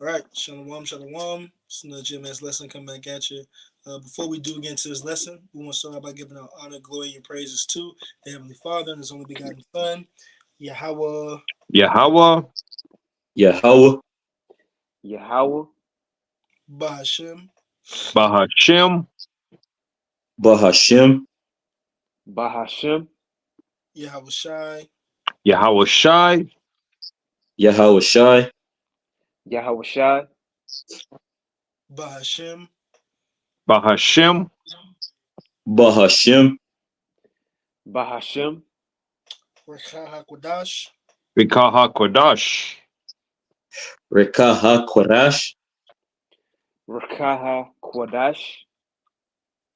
All right, shalom, shalom. It's another GMS lesson coming back at you. Before we do get into this lesson, we want to start out by giving our honor, glory, and praises to the Heavenly Father and His only begotten Son, Yahweh, Yahweh, Yahweh, Yahweh, Bahashem, Bahashem, Bahashem, Bahashem, Yahweh Shai, Yahweh Shai, Yahweh Shai, Yahweh Shai, Bahashem, Bahashem, Bahashem, Bahashem, Rekha HaKodash. Rikaha Kodash, Rekaha Korash, Rakaha Kwadash,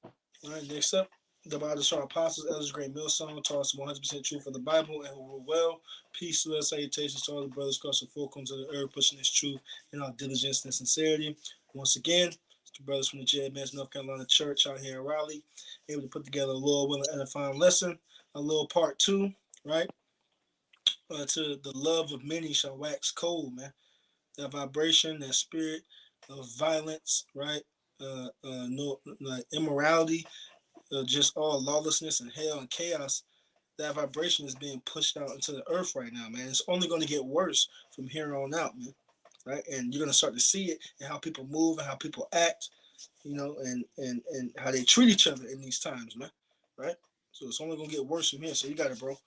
All right, next up, the Bible our apostles, elders, great millstone, taught us 100% truth of the Bible, and who rule well. Peace, love, salutations to all the brothers across the four corners of the earth, pushing this truth in our diligence and sincerity. Once again, it's the brothers from the JMS North Carolina Church out here in Raleigh, able to put together a little willing edifying lesson, a little part two, right? To the love of many shall wax cold, man. That vibration, that spirit of violence, right? No, like immorality, just all lawlessness and hell and chaos. That vibration is being pushed out into the earth right now, man. It's only going to get worse from here on out, man. Right, and you're going to start to see it in how people move and how people act, and how they treat each other in these times, man. Right, so it's only going to get worse from here. So you got it, bro.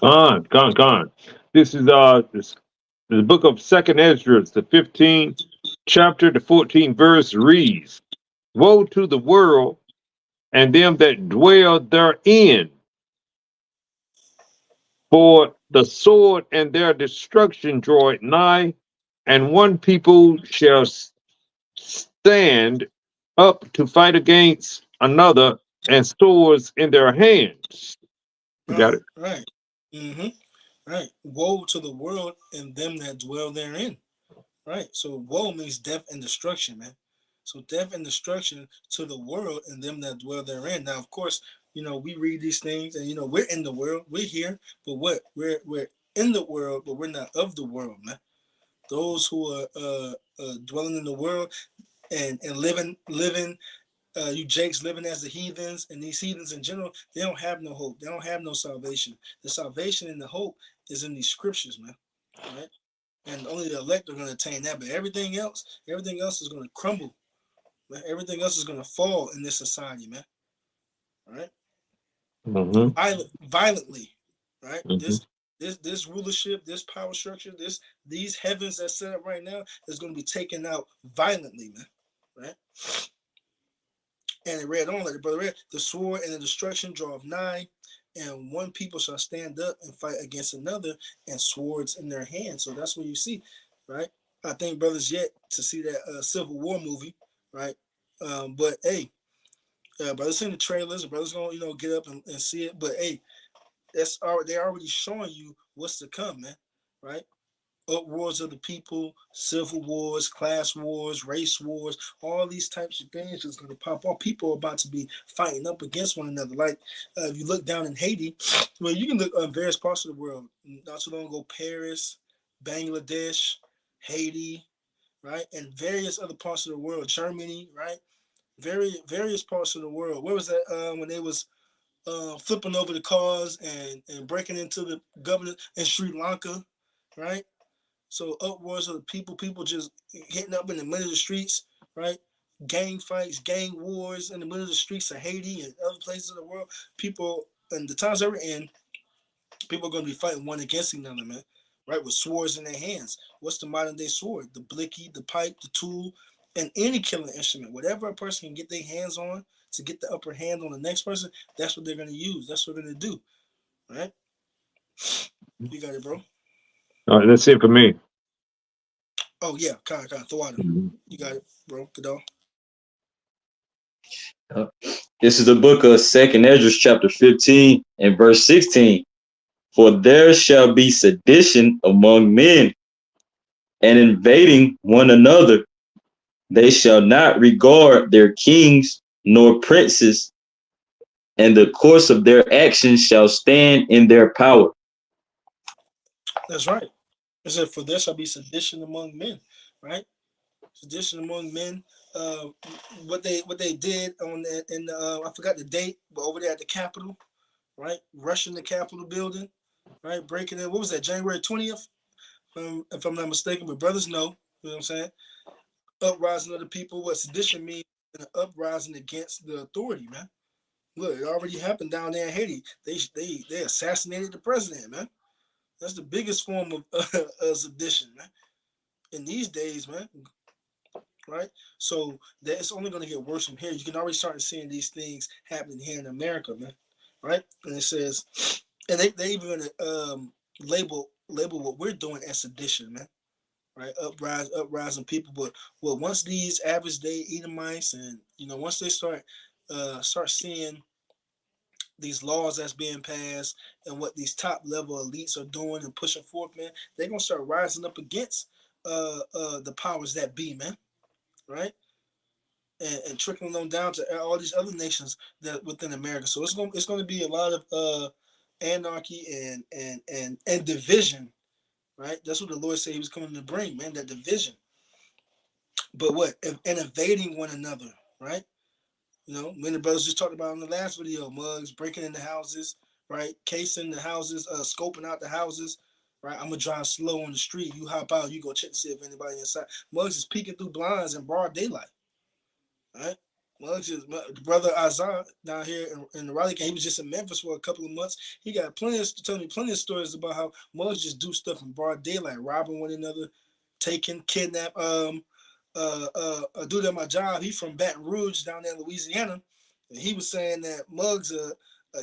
Gone. This is the book of Second Ezra, the 15th chapter, the 14th verse reads, "Woe to the world and them that dwell therein, for the sword and their destruction draweth nigh, and one people shall stand up to fight against another, and swords in their hands." You got Right, it? right, mm-hmm. Right. Woe to the world and them that dwell therein. Right. So woe means death and destruction, man. So death and destruction to the world and them that dwell therein. Now, of course, we read these things, and we're in the world, we're here, but what? We're in the world, but we're not of the world, man. Those who are dwelling in the world and living you Jakes living as the heathens, and these heathens in general, they don't have no hope. They don't have no salvation. The salvation and the hope is in these scriptures, man. Right? And only the elect are going to attain that. But everything else is going to crumble. Man. Everything else is going to fall in this society, man. Right? Mm-hmm. Violently, right? Mm-hmm. This rulership, this power structure, these heavens that's set up right now is going to be taken out violently, man. Right? And it read on like the brother read, the sword and the destruction draweth nigh, and one people shall stand up and fight against another, and swords in their hands. So that's what you see, right? I think brothers yet to see that Civil War movie, right? But hey, brothers seen the trailers, brothers gonna get up and see it. But hey, they're already showing you what's to come, man. Right? Uproars of the people, civil wars, class wars, race wars, all these types of things is going to pop up. People are about to be fighting up against one another. Like if you look down in Haiti, well, you can look on various parts of the world. Not too long ago, Paris, Bangladesh, Haiti, right, and various other parts of the world, Germany, right, various parts of the world. Where was that when they was flipping over the cars and breaking into the government in Sri Lanka, right? So uproars of the people just hitting up in the middle of the streets, right? Gang fights, gang wars in the middle of the streets of Haiti and other places of the world. People, and the times that we're in, people are going to be fighting one against another, man, right? With swords in their hands. What's the modern day sword? The blicky, the pipe, the tool, and any killing instrument. Whatever a person can get their hands on to get the upper hand on the next person, that's what they're going to use. That's what they're going to do, right? You got it, bro. All right, that's it for me. Oh, yeah, kind of, throw out. Mhm. You got it, bro. Good dog. Uh, This is the book of Second Ezra, chapter 15 and verse 16. For there shall be sedition among men, and invading one another. They shall not regard their kings nor princes, and the course of their actions shall stand in their power. That's right. It said, "For there shall be sedition among men," right? Sedition among men. Uh, what they did on that, and I forgot the date, but over there at the Capitol, right? Rushing the Capitol building, right? Breaking in. What was that? January 20th, if I'm not mistaken. But brothers know, you know what I'm saying? Uprising of the people. What sedition means? An uprising against the authority, man. Look, it already happened down there in Haiti. They assassinated the president, man. That's the biggest form of sedition, man. In these days, man, right? So that it's only going to get worse from here. You can already start seeing these things happening here in America, man, right? And it says, and they even going to label what we're doing as sedition, man, right? Uprising people, but well, once these average day Edomites and once they start seeing these laws that's being passed and what these top level elites are doing and pushing forth, man, they're gonna start rising up against the powers that be, man, right? And trickling them down to all these other nations that within America. So it's gonna be a lot of anarchy and division, right? That's what the Lord said He was coming to bring, man, that division. But what and invading one another, right? Me and the brothers just talked about in the last video, mugs breaking into houses, right? Casing the houses, scoping out the houses, right? I'm gonna drive slow on the street. You hop out, you go check to see if anybody inside. Mugs is peeking through blinds in broad daylight, right? Mugs is brother Azar down here in the Raleigh. He was just in Memphis for a couple of months. He got telling me plenty of stories about how mugs just do stuff in broad daylight, robbing one another, taking, kidnap. A dude at my job, he from Baton Rouge down there in Louisiana, and he was saying that mugs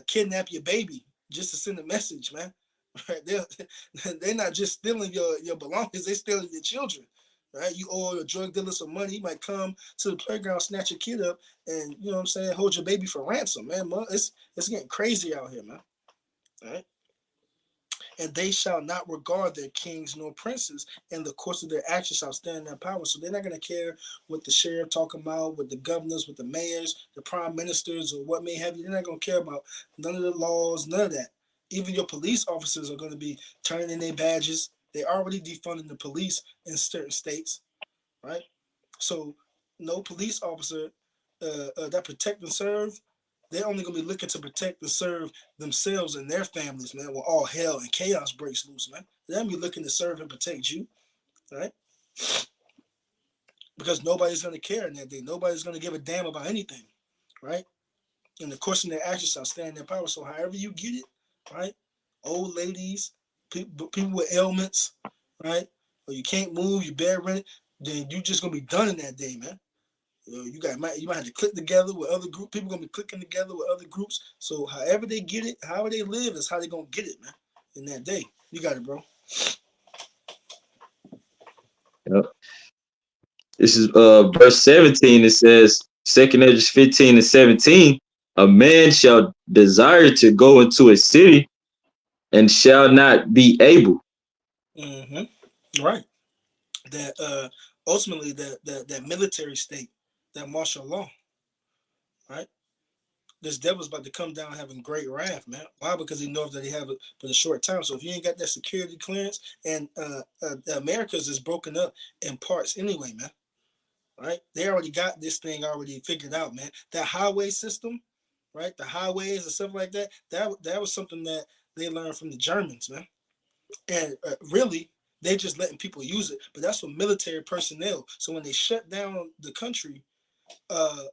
kidnap your baby just to send a message, man. Right? They're not just stealing your belongings; they stealing your children. Right? You owe a drug dealer some money, he might come to the playground, snatch your kid up, and you know what I'm saying, hold your baby for ransom, man. It's getting crazy out here, man. All right? And they shall not regard their kings nor princes, and the course of their actions shall stand in their power. So they're not going to care what the sheriff talking about, with the governors, with the mayors, the prime ministers, or what may have you. They're not going to care about none of the laws, none of that. Even your police officers are going to be turning in their badges. They're already defunding the police in certain states, right? So no police officer that protect and serve, they're only gonna be looking to protect and serve themselves and their families, man. When all hell and chaos breaks loose, man, they're gonna be looking to serve and protect you, right? Because nobody's gonna care in that day. Nobody's gonna give a damn about anything, right? And the course of their actions shall stand in their power. So however you get it, right? Old ladies, people with ailments, right? Or you can't move, you bedridden, then you just gonna be done in that day, man. You might have to click together with other group. People gonna be clicking together with other groups. So however they get it, however they live, is how they gonna get it, man. In that day, you got it, bro. Yep. This is verse 17. It says, Second Edges 15 and 17. A man shall desire to go into a city and shall not be able. Mm-hmm. Right. That ultimately that military state, that martial law, right? This devil's about to come down having great wrath, man. Why? Because he knows that he have it for a short time. So if you ain't got that security clearance, and America's is broken up in parts anyway, man. Right? They already got this thing already figured out, man. That highway system, right? The highways and stuff like that. That was something that they learned from the Germans, man. And really, they just letting people use it. But that's for military personnel. So when they shut down the country, the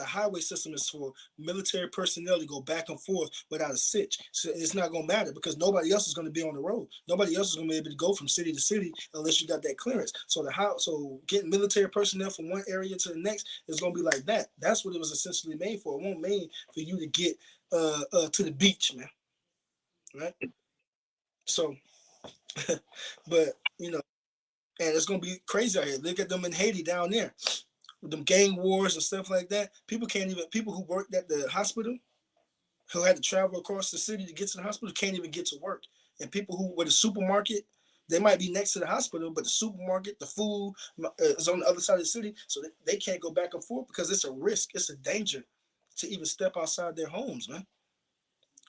highway system is for military personnel to go back and forth without a sitch. So it's not gonna matter because nobody else is gonna be on the road. Nobody else is gonna be able to go from city to city unless you got that clearance. So so getting military personnel from one area to the next is gonna be like that. That's what it was essentially made for. It wasn't made for you to get to the beach, man. Right? So, but and it's gonna be crazy out here. Look at them in Haiti down there with them gang wars and stuff like that. People who worked at the hospital who had to travel across the city to get to the hospital can't even get to work. And people who were the supermarket, they might be next to the hospital, but the supermarket, the food is on the other side of the city, so they can't go back and forth because it's a risk, it's a danger to even step outside their homes, man.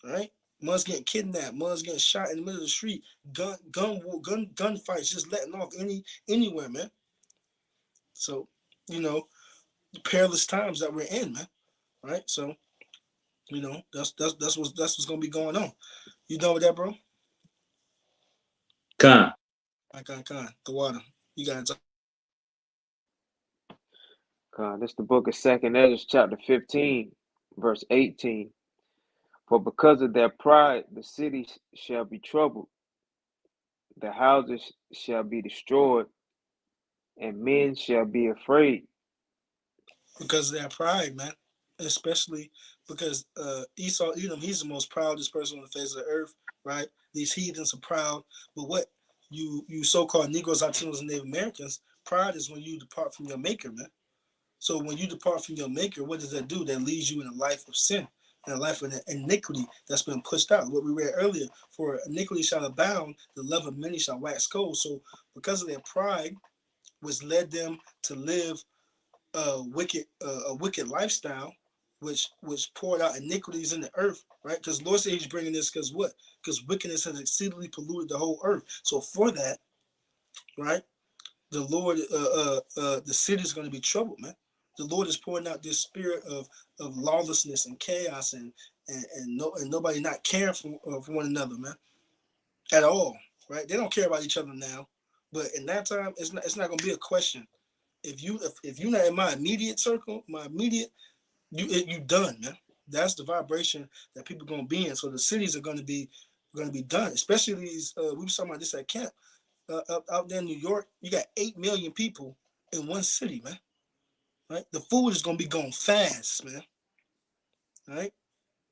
Right? One's getting kidnapped. One's getting shot in the middle of the street. Gunfights just letting off anywhere, man. So, you know, the perilous times that we're in, man. Right. So, you know, that's what's gonna be going on. You done with that, bro? Con. The water. You got it. This is the book of Second Ezra, chapter 15, verse 18. For because of their pride, the cities shall be troubled, the houses shall be destroyed, and men shall be afraid. Because of their pride, man. Especially because Esau, he's the most proudest person on the face of the earth, right? These heathens are proud, but what you so-called Negroes, Latinos, and Native Americans, pride is when you depart from your maker, man. So when you depart from your maker, what does that do? That leads you in a life of sin and a life of iniquity that's been pushed out. What we read earlier, for iniquity shall abound, the love of many shall wax cold. So because of their pride, which led them to live a wicked lifestyle, which poured out iniquities in the earth, right? Because Lord said He's bringing this because what? Because wickedness has exceedingly polluted the whole earth. So for that, right, the Lord, the city is going to be troubled, man. The Lord is pouring out this spirit of lawlessness and chaos and nobody not caring for one another, man, at all, right? They don't care about each other now, but in that time, it's not going to be a question. If you're not in my immediate circle, my immediate, you done, man. That's the vibration that people are gonna be in. So the cities are gonna be done. Especially these. We were talking about this at camp. Out there in New York, you got 8 million people in one city, man. Right? The food is gonna be going fast, man. Right?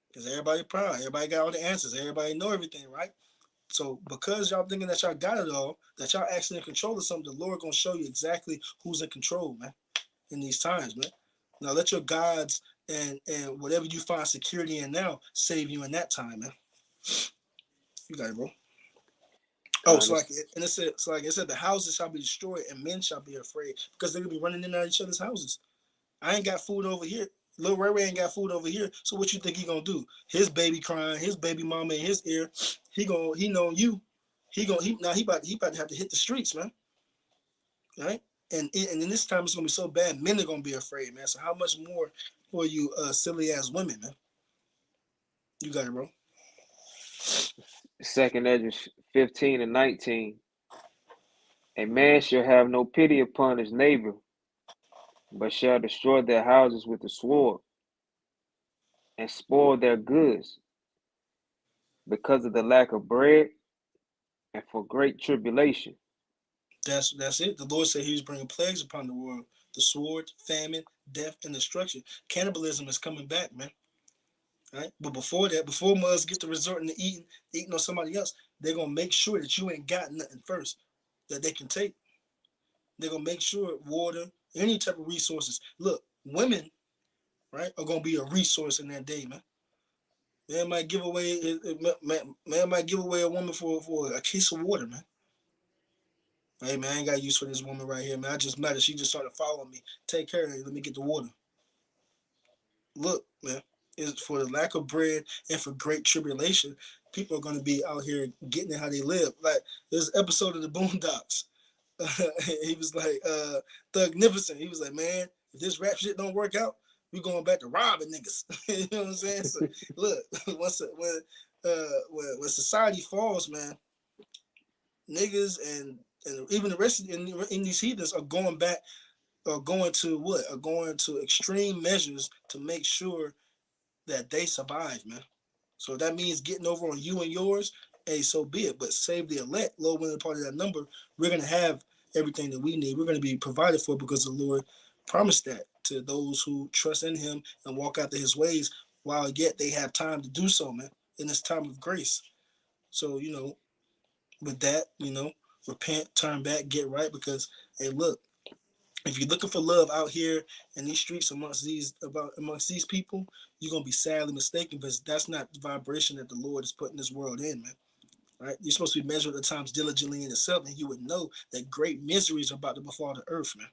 Because everybody proud. Everybody got all the answers. Everybody know everything, right? So because y'all thinking that y'all got it all, that y'all actually in control of something, the Lord gonna show you exactly who's in control, man. In these times, man. Now let your gods and whatever you find security in now save you in that time, man. You got it, bro. Oh, so like, This and it said, so like it said, the houses shall be destroyed and men shall be afraid because they're gonna be running in and out of each other's houses. I ain't got food over here. Lil Ray Ray ain't got food over here. So what you think he gonna do? His baby crying, his baby mama in his ear. He know you. He about to have to hit the streets, man. Right? And in this time it's gonna be so bad, men are gonna be afraid, man. So how much more for you silly ass women, man? You got it, bro. Second Ezra 15 and 19. A man shall have no pity upon his neighbor, but shall destroy their houses with the sword, and spoil their goods, because of the lack of bread, and for great tribulation. That's it. The Lord said He was bringing plagues upon the world: the sword, famine, death, and destruction. Cannibalism is coming back, man. Right? But before that, before mothers get to resorting to eating on somebody else, they're gonna make sure that you ain't got nothing first that they can take. They're gonna make sure water, any type of resources. Look, women, right, are gonna be a resource in that day, man. Man might give away man might give away a woman for a case of water, man. Hey man, I ain't got use for this woman right here, man. I just met her. She just started following me. Take care of her. Let me get the water. Look, man, it's for the lack of bread and for great tribulation. People are gonna be out here getting it how they live. Like there's an episode of the Boondocks. He was like, Thugnificent. He was like, man, if this rap shit don't work out, we going back to robbing niggas. You know what I'm saying? So look, when society falls, man, niggas and even the rest in these heathens are going back, are going to what? Are going to extreme measures to make sure that they survive, man. So that means getting over on you and yours, hey, so be it. But save the elect, low winning part of that number, we're gonna have everything that we need. We're gonna be provided for because the Lord promised that to those who trust in Him and walk after His ways, while yet they have time to do so, man. In this time of grace. So with that, repent, turn back, get right. Because hey, look, if you're looking for love out here in these streets amongst these people, you're gonna be sadly mistaken because that's not the vibration that the Lord is putting this world in, man. Right? You're supposed to be measured at times diligently in yourself, and you would know that great miseries are about to befall the earth, man.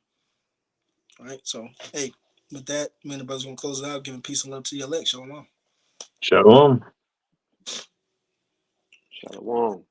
Right? So, hey, with that, me and the brothers gonna close it out, giving peace and love to your elect. Shalom. Shalom. Shalom.